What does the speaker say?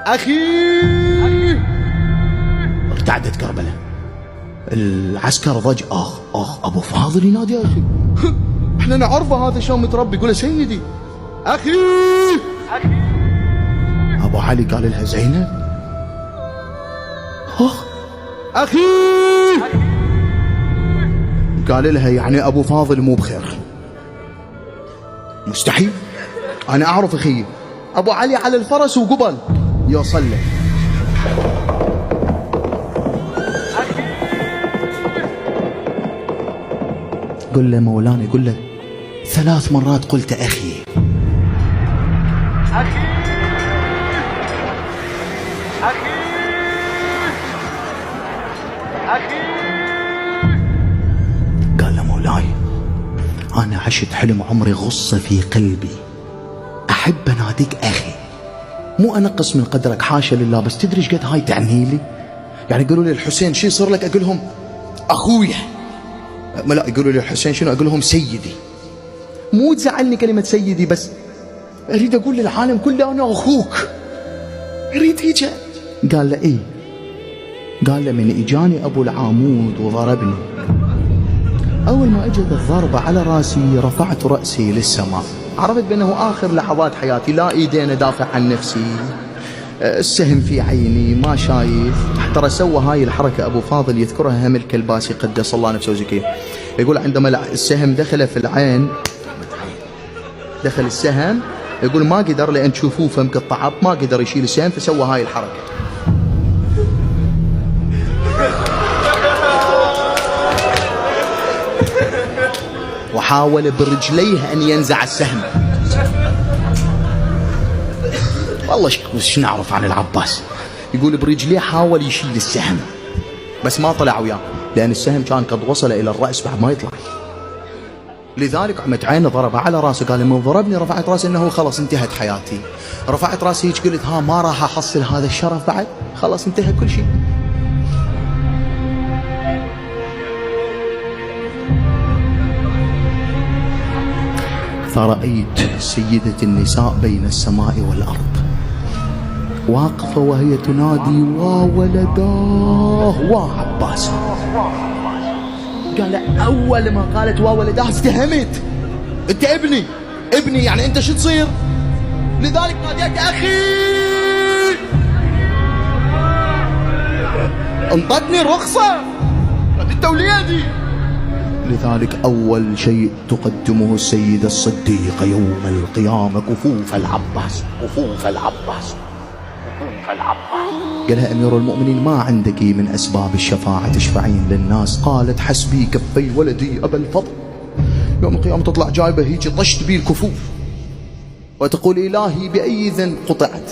أخي. ارتعدت كربلاء، العسكر ضج. أبو فاضل ينادي يا أخي. احنا نعرفه هذا شلون متربي. يقول سيدي أخي. أبو علي قال لها زينب. أخي. قال لها يعني أبو فاضل مو بخير؟ مستحيل، أنا أعرف أخي. أبو علي على الفرس وقبل يوصل له. قل له مولانا، قل له 3 مرات قلت أخي. قال له مولاي أنا عشت حلم عمري غصة في قلبي، أحب أناديك أخي، مو أنقص من قدرك حاشا لله، بس تدري ايش قد هاي تعني لي؟ يعني يقولوا لي الحسين شي يصير لك، أقول لهم أخويا. ما لا، يقولوا لي الحسين شنو، أقول لهم سيدي. مو تزعلني كلمة سيدي، بس أريد أقول للعالم كله أنا أخوك، أريد هيك. قال له إيه؟ قال له من إجاني أبو العامود وضربني، أول ما أجت الضربة على راسي رفعت رأسي للسماء، عرفت بأنه آخر لحظات حياتي، لا إيدين أدافع عن نفسي، السهم في عيني ما شايف. ترى سوى هاي الحركة أبو فاضل يذكرها هم الكلباسي قدس الله نفسه وزكيه، يقول عندما السهم دخل في العين، دخل السهم، يقول ما قدر لأن تشوفوه فمقطعب، ما قدر يشيل السهم فسوى هاي الحركة. وحاول برجليه أن ينزع السهم. والله ايش نعرف عن العباس. يقول برجليه حاول يشيل السهم بس ما طلع وياه، لأن السهم كان قد وصل إلى الرأس بعد ما يطلع. لذلك عمت عينه ضربه على راسه، قال من ضربني رفعت راسي انه خلاص انتهت حياتي. رفعت راسي هيك قلت ها ما راح احصل هذا الشرف بعد، خلاص انتهى كل شيء. فرأيت سيدة النساء بين السماء والأرض واقفة وهي تنادي وولداه وعباس. قال أول ما قالت وولداه استهمت، أنت ابني يعني أنت شو تصير؟ لذلك ناديت أخي، انطتني رخصة أنت وليدي. لذلك أول شيء تقدمه السيدة الصديقة يوم القيامة كفوف العباس، كفوف العباس، كفوف العباس. قالها أمير المؤمنين ما عندك من أسباب الشفاعة تشفعين للناس؟ قالت حسبي كفي ولدي أبا الفضل. يوم القيامة تطلع جايبة هيك طشت بيه الكفوف وتقول إلهي بأي ذنب قطعت.